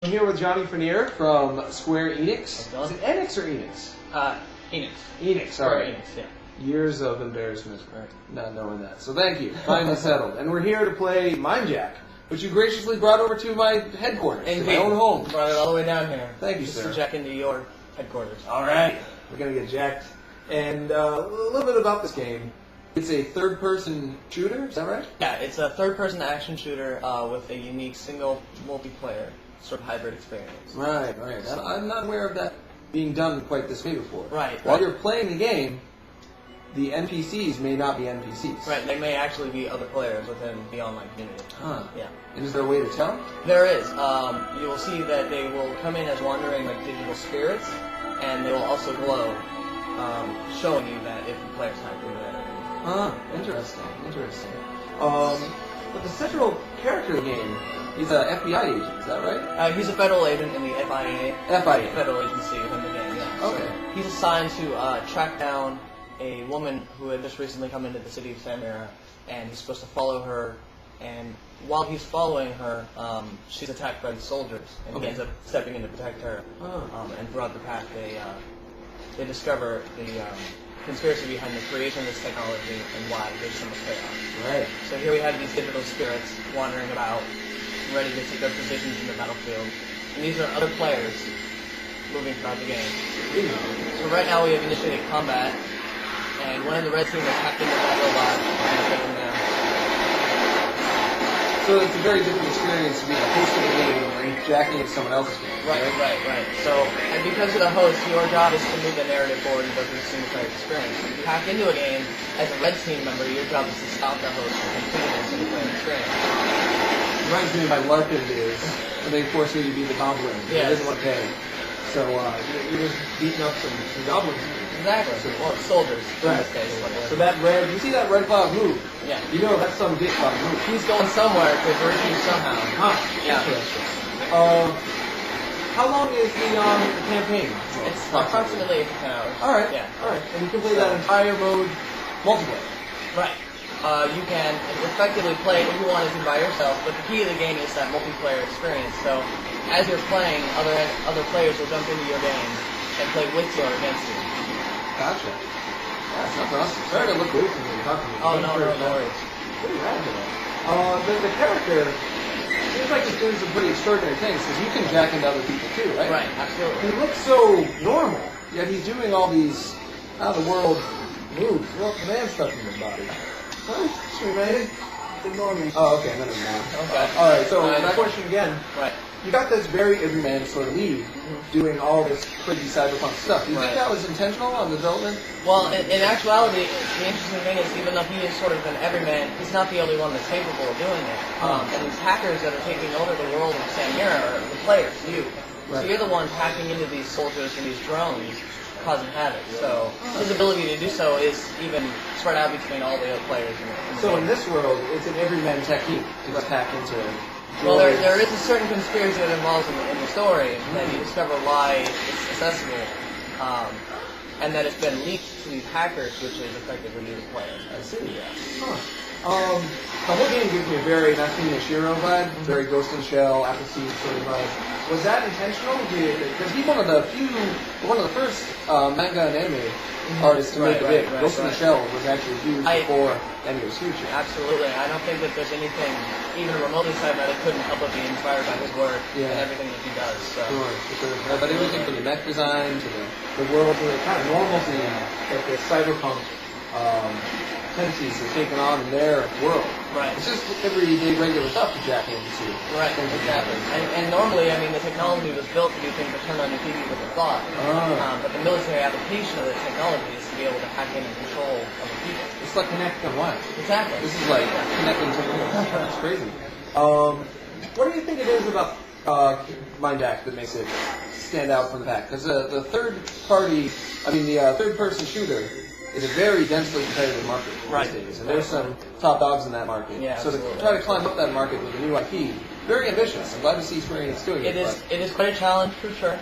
I'm here with Johnny Frenier from Square Enix. Is it Enix or Enix? Enix. Enix, sorry. Enix, yeah. Years of embarrassment for not knowing that. So thank you. Finally settled. And we're here to play Mindjack, which you graciously brought over to my headquarters, to my own home. Brought it all the way down here. Thank you, sir. To jack into your headquarters. All right. We're going to get jacked. And a little bit about this game. It's a third-person shooter, is that right? Yeah, it's a third-person action shooter with a unique single multiplayer sort of hybrid experience. Right. I'm not aware of that being done quite this way before. Right. While you're playing the game, the NPCs may not be NPCs. Right, they may actually be other players within the online community. Huh. Yeah. And is there a way to tell? There is. You will see that they will come in as wandering like digital spirits, and they will also glow, showing you that if the player's typing there. Interesting. But the central character of the game, he's an FBI agent, is that right? He's a federal agent in the FIA. FIA. Federal agency within the game, yeah. Okay. So he's assigned to track down a woman who had just recently come into the city of Samara, and he's supposed to follow her, and while he's following her, she's attacked by the soldiers, and he ends up stepping in to protect her. And throughout the path, they discover the conspiracy behind the creation of this technology and why there's so much chaos. Right. So here we have these digital spirits wandering about, ready to take up positions in the battlefield. And these are other players moving throughout the game. So right now we have initiated combat, and one of the red team is hacked into that robot and taken down. So it's a very different experience to be the host of the game and jacking into someone else's game. Right. So, and because you're the host, your job is to move the narrative forward and go through the single-player experience. If you hack into a game as a red team member, your job is to stop the host from completing the single-player experience. Reminds me of my LARPing days when they forced me to be the goblin. Yeah. I didn't want to pay. So you're just beating up some goblins. Exactly. Or soldiers, in this case. So that red, you see that red cloud move? Yeah. You know that's some big cloud move. He's going somewhere to reach you somehow. Yeah. How long is the campaign? It's approximately 8 to 10 hours. Alright. Yeah. Alright. And you can play that entire mode multiplayer. Right. You can effectively play it if you wanted to by yourself, but the key of the game is that multiplayer experience. So as you're playing, other players will jump into your game and play with you or against you. Gotcha. That's awesome. Sorry to look away from you talking to me. Oh, no worries. Pretty random. The character seems like he's doing some pretty extraordinary things, because you can jack into other people too, right? Right, absolutely. He looks so normal, yet he's doing all these out-of-the-world moves. Well, the man's stuff in his body. Sweet man. Ignore me. Oh, okay, never mind. Okay. Alright, so that question again. Right. You got this very everyman sort of lead doing all this crazy cyberpunk stuff. Do you think that was intentional on the development? Well, in actuality, the interesting thing is, even though he is sort of an everyman, he's not the only one that's capable of doing it. And these hackers that are taking over the world of Samira are the players, you. So you're the ones hacking into these soldiers and these drones, causing havoc. So his ability to do so is even spread out between all the other players. So in this world, it's an everyman technique to just hack into it. Well, there is a certain conspiracy that involves in the story that you discover why it's accessible, and that it's been leaked to these hackers, which is effectively you, the player. I see. Yeah. The whole game gives me a very Natsume Shiro vibe, very Ghost in the Shell, Appleseed sort of vibe. Was that intentional? Because he's one of the first manga and anime artists to make it big. Ghost in the Shell was actually huge before any of his future. Absolutely. I don't think that there's anything even remotely cybernetic that couldn't help but be inspired by his work and everything that he does. So. Sure. But everything from the mech design to the world, to the kind of normalcy that the cyberpunk tendencies are taking on in their world. Right. It's just everyday regular stuff to jack into. Right, exactly. And normally, I mean, the technology was built to do things that turn on your TV with a thought. But the military application of the technology is to be able to hack in and control other people. It's like connecting one. Exactly. This is like connecting to the It's crazy. What do you think it is about Mindjack that makes it stand out from the pack? Because the third-person shooter is a very densely competitive market these days, and there's some top dogs in that market. Yeah, so to try to climb up that market with a new IP, very ambitious. I'm glad to see Square Enix doing it. It is quite a challenge for sure.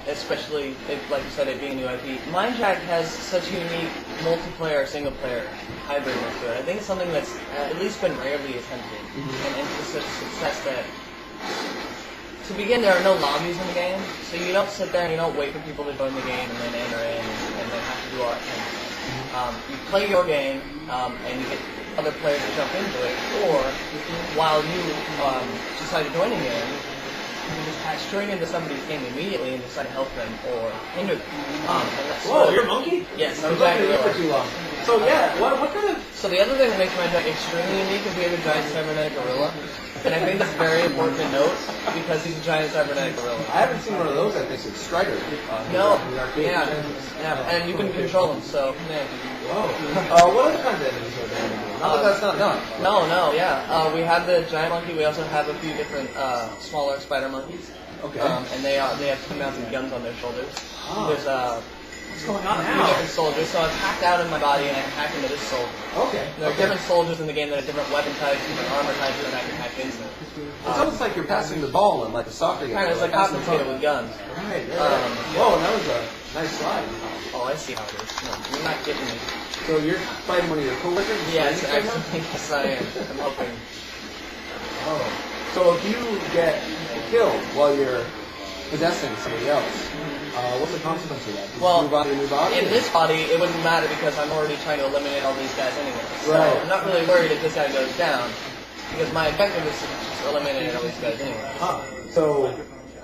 Especially, like you said, it being a new IP. Mindjack has such a unique multiplayer, single-player hybridness to it. I think it's something that's at least been rarely attempted, and it's such a success that to begin, there are no lobbies in the game, so you don't sit there and you don't wait for people to join the game and then enter in and then have to do all that things. You play your game, and you get other players to jump into it, or while you decide to join a game, you can just patch straight into somebody's game immediately and decide to help them or hinder them. And that's Whoa, you're a monkey? Yes, I'm I'm glad giant you're gorilla. for too long. So yeah, what kind of... So the other thing that makes Mindjack extremely unique is we have a giant cybernetic gorilla. And I think that's very important to note because he's a giant cybernetic gorilla. I haven't seen one of those, I think it's Strider. No, in the arcade. yeah, and you can control them, so, yeah. Whoa. What other kinds of enemies are there? Not that that's not done. No, yeah. We have the giant monkey, we also have a few different smaller spider monkeys. Okay. And they have two mounted guns on their shoulders. Oh. There's What's going on few now? different soldiers, so I've hacked out in my body and I can hack into this soldier. Okay. There are different soldiers in the game that have different weapon types, different armor types that I can hack into. It's almost like you're passing the ball in like a soccer game. Kind of like hot potato with guns. Right. Whoa, that was a nice slide. Oh, I see how it is. No, you're not getting me. So you're fighting one of your coworkers? Yes, actually, yes I am. I'm hoping. Oh. So if you get killed while you're possessing somebody else, what's the consequence of that? Well, move on to a new body? in this body, it wouldn't matter because I'm already trying to eliminate all these guys anyway. So Right. I'm not really worried if this guy goes down because my objective is to just eliminate all these guys anyway. Huh. So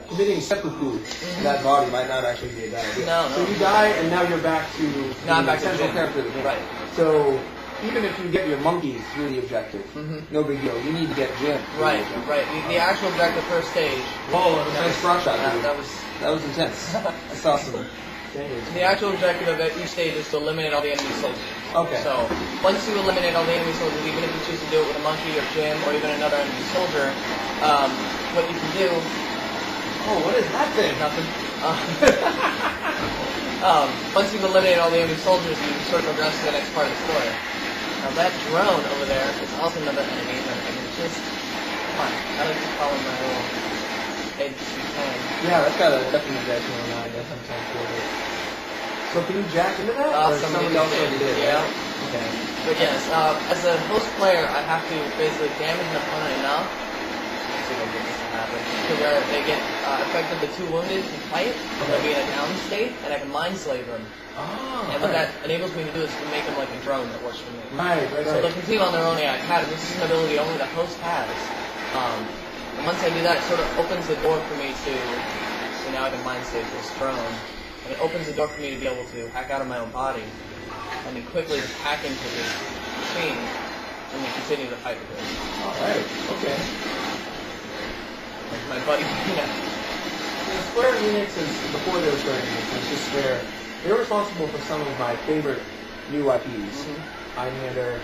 committing seppuku in that body might not actually be a bad idea. No. So you die and now you're back to Now I'm back to central Jim. character of the game. Right. So even if you get your monkey through the objective, no big deal. You need to get Jim. through Right, the objective. right. The actual objective first stage. Whoa, that was a nice front shot. dude. That was That was intense. That's awesome. the actual objective of each stage is to eliminate all the enemy soldiers. Okay. So once you eliminate all the enemy soldiers, even if you choose to do it with a monkey or Jim or even another enemy soldier, what you can do. Oh, what is that thing? Nothing. Once you've eliminated all the enemy soldiers, you sort of progress to the next part of the story. Now that drone over there is also another enemy, and it's just fun. I like to call him my little H210. Yeah, that's got a definite edge going on. That's sometimes good. So can you jack into that? Or somebody else already did? Yeah. Okay. But yes, as a host player, I have to basically damage an opponent enough. Let's see if I can get this to happen. To where they get effectively too wounded to fight, they'll be in a down state, and I can mind slave them. Oh, And what that enables me to do is to make them like a drone that works for me. Right. So they'll continue on their own AI pattern. This is an ability only the host has. And once I do that, it sort of opens the door for me to, so now I can mind save this drone. And it opens the door for me to be able to hack out of my own body and then quickly just hack into this machine and then continue to fight with it. Alright, okay. Like my buddy, Square Enix is, before they were Square Enix, it was just Square. They're responsible for some of my favorite new IPs. Einhander,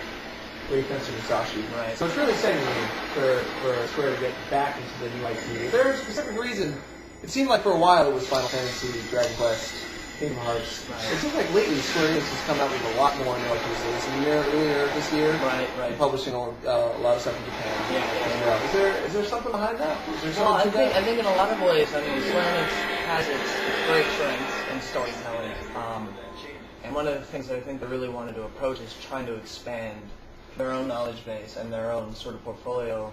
Ray Fencer, and Sashi. Right. So it's really exciting to me for Square to get back into the new IP. Is there a specific reason? It seemed like for a while it was Final Fantasy, Dragon Quest, Kingdom Hearts. Right. It seems like lately Square Enix has come out with a lot more new IPs. There was a year earlier this year. Right. Publishing a lot of stuff in Japan. Yeah. Is there something behind that? Is there Well, I something to that? think in a lot of ways, I mean, Square Enix has its great strengths in storytelling. And one of the things that I think they really wanted to approach is trying to expand their own knowledge base and their own sort of portfolio,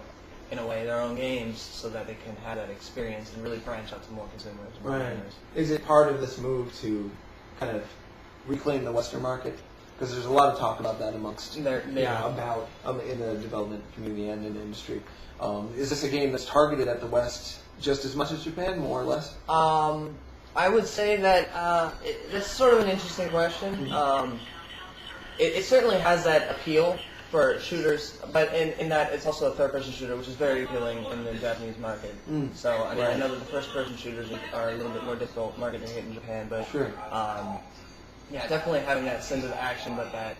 in a way, their own games, so that they can have that experience and really branch out to more consumers. More gamers. Is it part of this move to kind of reclaim the Western market? Because there's a lot of talk about that amongst about in the development community and in the industry. Is this a game that's targeted at the West just as much as Japan, more or less? I would say that it's sort of an interesting question. It certainly has that appeal for shooters, but in that it's also a third-person shooter, which is very appealing in the Japanese market. So I mean, I know that the first-person shooters are a little bit more difficult market to hit in Japan, but yeah, definitely having that sense of action, but that,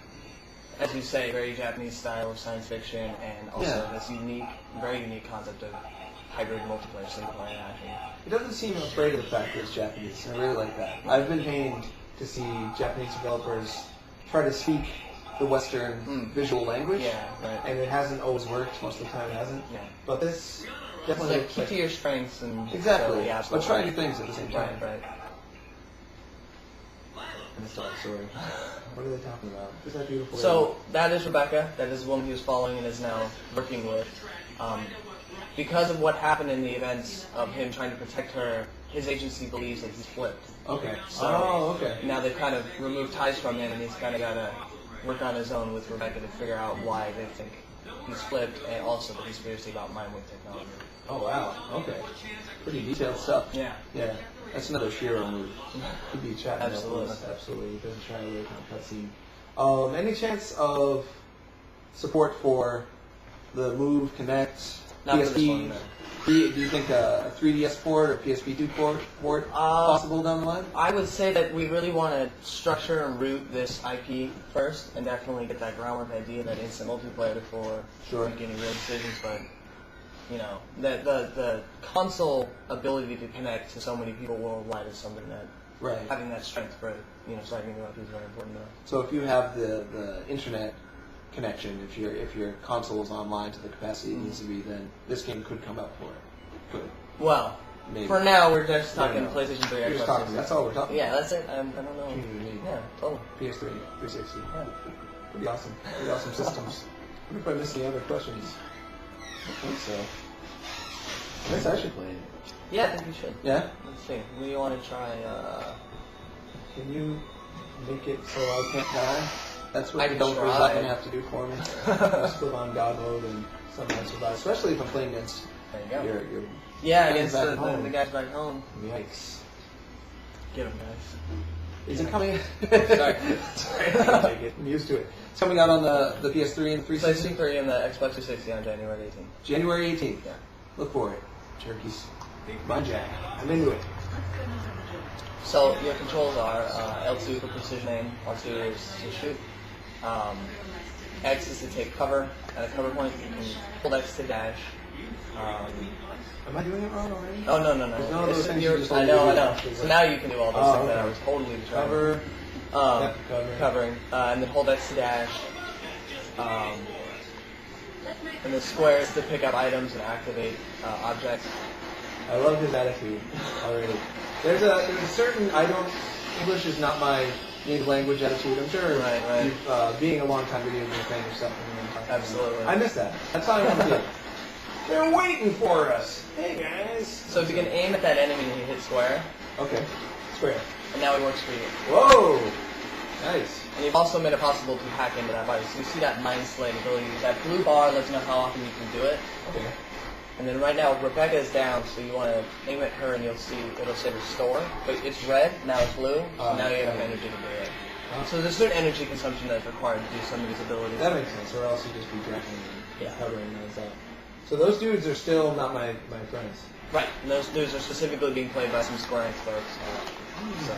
as you say, very Japanese style of science fiction, and also this very unique concept of hybrid multiplayer single-player action. It doesn't seem afraid of the fact that it's Japanese. I really like that. I've been pained to see Japanese developers try to speak the Western visual language, and it hasn't always worked. Most of the time, it hasn't. But this definitely looks like keep to your strengths and exactly. But try new things at the same time. Right. Sorry. What are they talking about? Is that beautiful? So that is Rebecca. That is the woman he was following and is now working with. because of what happened in the events of him trying to protect her, his agency believes that he's flipped. Okay. So okay. now they've kind of removed ties from him, and he's kind of got to work on his own with Rebecca to figure out why they think he's flipped, and also the conspiracy about mind wave technology. Oh wow. Okay. Pretty detailed stuff. Yeah. Yeah. That's another Shiro move. Could be chatting. Absolutely. Absolutely. He doesn't shy away from a cutscene. Any chance of support for the Move, Connect, Not PSP? for this one, no. Do you think a 3DS port or PSP2 port possible down the line? I would say that we really want to structure and root this IP first, and definitely get that groundwork idea, that instant multiplayer before making any real decisions. But you know, the console ability to connect to so many people worldwide is something that having that strength for starting new IP is very important to us. So if you have the internet connection, if your console is online to the capacity it needs to be, then this game could come out for it. Could. Well, maybe. For now we're just talking PlayStation 3. We're just talking. That's all we're talking. Yeah, that's it. I don't know. Yeah, totally. PS3, 360. Yeah. Pretty awesome. Pretty awesome systems. I wonder if I missed any other questions. I think so. I guess I should play it. Yeah, I think you should. Yeah? Let's see. We want to try. Can you make it so I can't die? That's what I the can developers try. often have to do for me. Just put on God mode and sometimes survive. Especially if I'm playing against there you go. your against back the home. guys back home. Yikes. Get them, guys. Is it coming? Sorry. I'm used to it. It's coming out on the PS3 and 360? PlayStation 3 and the Xbox 360 on January 18th. January 18th. Yeah. Look for it. Turkeys. Mindjack. I'm into it. So your controls are L2 for precision aim, R2 is to shoot, X is to take cover at a cover point, you can hold X to dash. Am I doing it wrong already? Oh, no. No, those things you just I know. hold So now you can do all those things that I okay. was totally trying. Cover. Covering, and then hold X to dash. And the square is to pick up items and activate objects. I love his attitude already. There's a certain English is not my native language attitude. I'm sure Right. you've, being a long-time video game fan yourself. Absolutely. I miss that. That's how I want to do. They're waiting for us. Hey guys. So if you can aim at that enemy and you hit square, Okay. Square. and now it works for you. Whoa. Nice. And you've also made it possible to hack into that body. So you see that mind slate ability. That blue bar lets you know how often you can do it. Okay. And then right now Rebecca is down, so you want to aim at her and you'll see it'll say restore. But it's red, now it's blue, so now you have energy to do it. So there's certain energy consumption that's required to do some of these abilities. That makes sense, or else you'd just be drafting and Yeah. covering those up. So those dudes are still not my friends. Right, and those dudes are specifically being played by some Square Enix folks. So.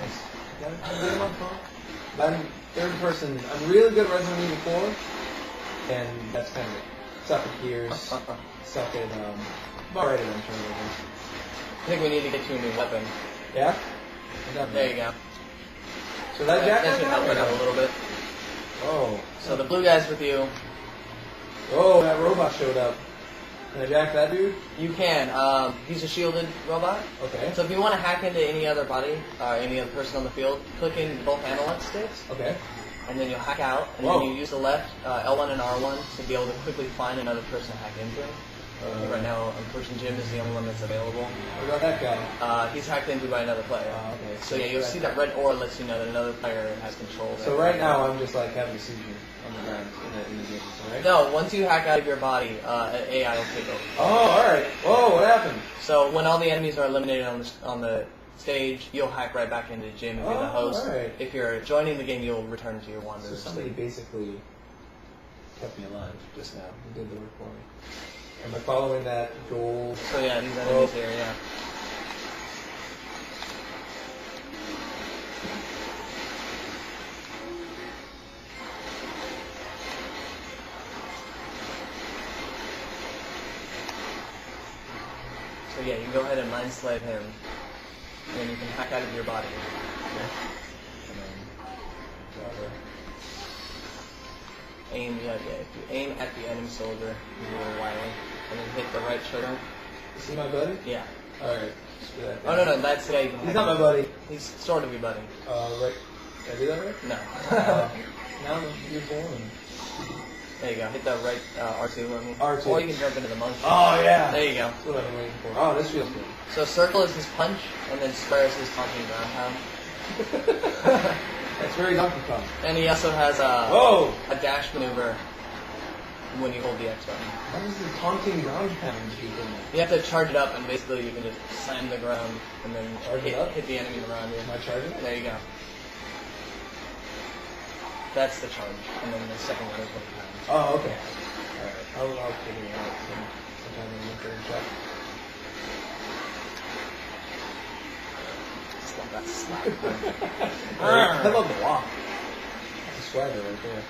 I'm third person. I'm really good at Resident Evil 4, and that's kind of it. Suck at Gears, suck at, I'm alright at Uncharted. I think we need to get you a new weapon. Yeah? There you go. So that jack should help it out a little bit. Oh. So the blue guy's with you. Oh, that robot showed up. Can I jack that dude? You can. He's a shielded robot. Okay. So if you want to hack into any other body, any other person on the field, click in both analog sticks, Okay. and then you'll hack out, and Whoa. then you use the left L1 and R1 to be able to quickly find another person to hack into. Right now, unfortunately, Jim is the only one that's available. What about that guy? He's hacked into by another player. Okay. So yeah, you'll see that red aura lets you know that another player has control. So right now I'm just like having a seizure on the ground in the game, right? No, once you hack out of your body, AI will take over. Oh, alright. Whoa, what happened? So when all the enemies are eliminated on the stage, you'll hack right back into Jim and be the host. Alright. If you're joining the game, you'll return to your So wanderer somebody state. basically kept me alive just now. He did the work for me. Am I following that goal? So yeah, these enemies here, yeah. So yeah, you can go ahead and mind slave him, and then you can hack out of your body. And then, Aim, yeah. If you aim at the enemy soldier, you roll wildly, and then hit the right trigger. is he my buddy? Yeah. Alright. Screw that. Oh no, that's today. You can He's hack not my him. buddy. He's sort of your buddy. Right. Did I do that right? No. Now you're born. There you go. Hit the right R2 on me. R2. Or you can jump into the monkey. Oh, yeah. There you go. That's what I've been waiting for. Oh, this feels good. So circle is his punch, and then square is his taunting ground pound. That's very Donkey Kong. And he also has a dash maneuver when you hold the X button. What is the taunting ground pound people? You have to charge it up, and basically you can just slam the ground and then hit the enemy around you. Am I charging it? There you go. That's the charge, and then the second one is 1 pound. Oh, okay. Alright, I'll figure it out sometime in the third check. Got slapped. I love the walk. That's a swagger right there.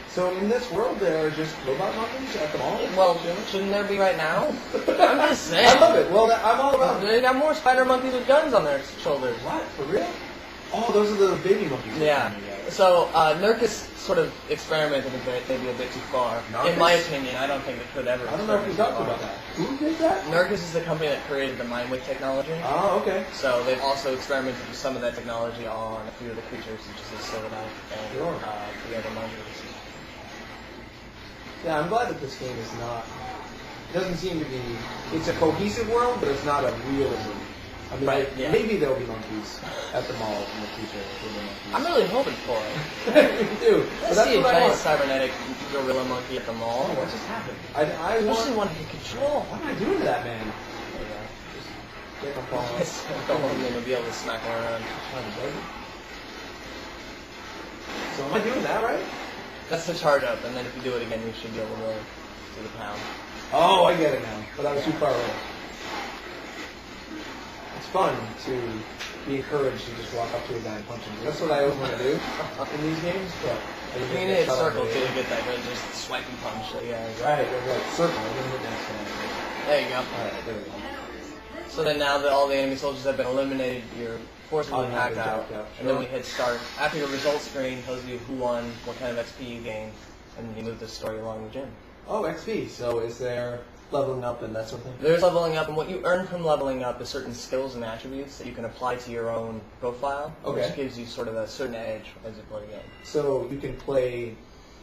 So in this world, there are just robot monkeys at the mall? Well, shouldn't there be right now? I'm just saying. I love it. Well, I'm all about it. They got more spider monkeys with guns on their shoulders. What? For real? Oh, those are the baby monkeys. Yeah. So Nurkus sort of experimented a bit, maybe a bit too far. Nurkus? In my opinion, I don't think it could ever. I don't know if we talked about that. Who did that? Nurkus is the company that created the Mindwick technology. Oh, okay. So they've also experimented with some of that technology on a few of the creatures, such as the Silverknife and the other monsters. Yeah, I'm glad that this game is not. It doesn't seem to be. It's a cohesive world, but it's not a realism. I mean, Right, yeah. maybe there'll be monkeys at the mall in the future. I'm really hoping for it. Me too. But Let's that's see a what I giant want. cybernetic gorilla monkey at the mall. Oh, what just happened? I Especially want. one he can control. What am I doing to that man? Just get my paw off. Go home and you'll be able to smack him around. So am I doing that right? That's the charge up, and then if you do it again, you should be able to do the pound. Oh, I get it now. But I was too far away. It's fun to be encouraged to just walk up to a guy and punch him. That's what I always want to do in these games, but I mean, it's circle too to get that good, just swiping punch. So yeah, right. Circle. I'm gonna hit that one. there you go. All right, there we go. So then now that all the enemy soldiers have been eliminated, you're forcibly hacked out, and then we hit start. After your results screen tells you who won, what kind of XP you gained, and you move the story along the gym. Oh, XP. So is there leveling up and that sort of thing? There's leveling up, and what you earn from leveling up is certain skills and attributes that you can apply to your own profile, which gives you sort of a certain edge as you play the game. So you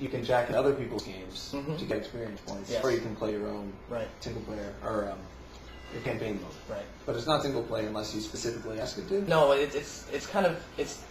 can jack in other people's games to get experience points, Yes. or you can play your own single player, or your campaign mode. Right. But it's not single player unless you specifically ask it to? No, it's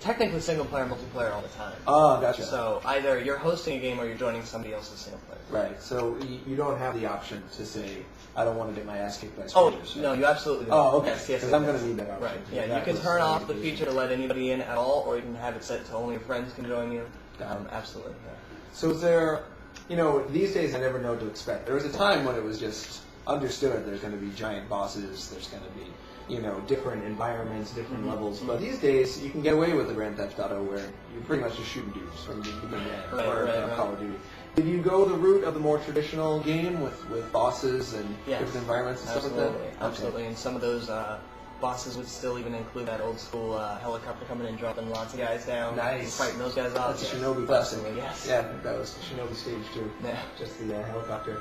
technically single player, multiplayer all the time. Oh, gotcha. So either you're hosting a game or you're joining somebody else's single player. Right. So you don't have the option to say, I don't want to get my ass kicked by Oh, spiders. no, you absolutely do. Oh, okay. Yes, Because I'm going to need that option. Right. Yeah, you can turn off the feature to let anybody in at all, or you can have it set to only your friends can join you. Absolutely. Yeah. So is there, these days I never know what to expect. There was a time when it was just understood there's going to be giant bosses, there's going to be, different environments, different levels. But these days you can get away with the Grand Theft Auto where you're pretty much just shooting dudes from the beginning to end, or Call of Duty. Did you go the route of the more traditional game with bosses and different environments and stuff like that? Absolutely. And some of those bosses would still even include that old school helicopter coming in and dropping lots of guys down. Nice. Fighting those guys off. That's a Shinobi classic. Yes. Yeah, I think that was Shinobi stage too. Yeah. Just the helicopter.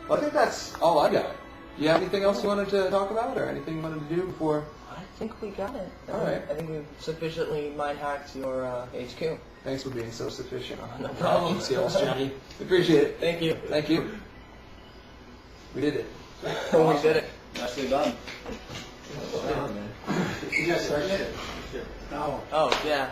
Well, I think that's all I got. You have anything else you wanted to talk about, or anything you wanted to do before? I think we got it. All right. I think we've sufficiently mind-hacked your HQ. Thanks for being so sufficient. No problem. Skills, Johnny. Appreciate it. Thank you. Thank you. We did it. We did it. Nicely done. You guys started it? Oh, yeah.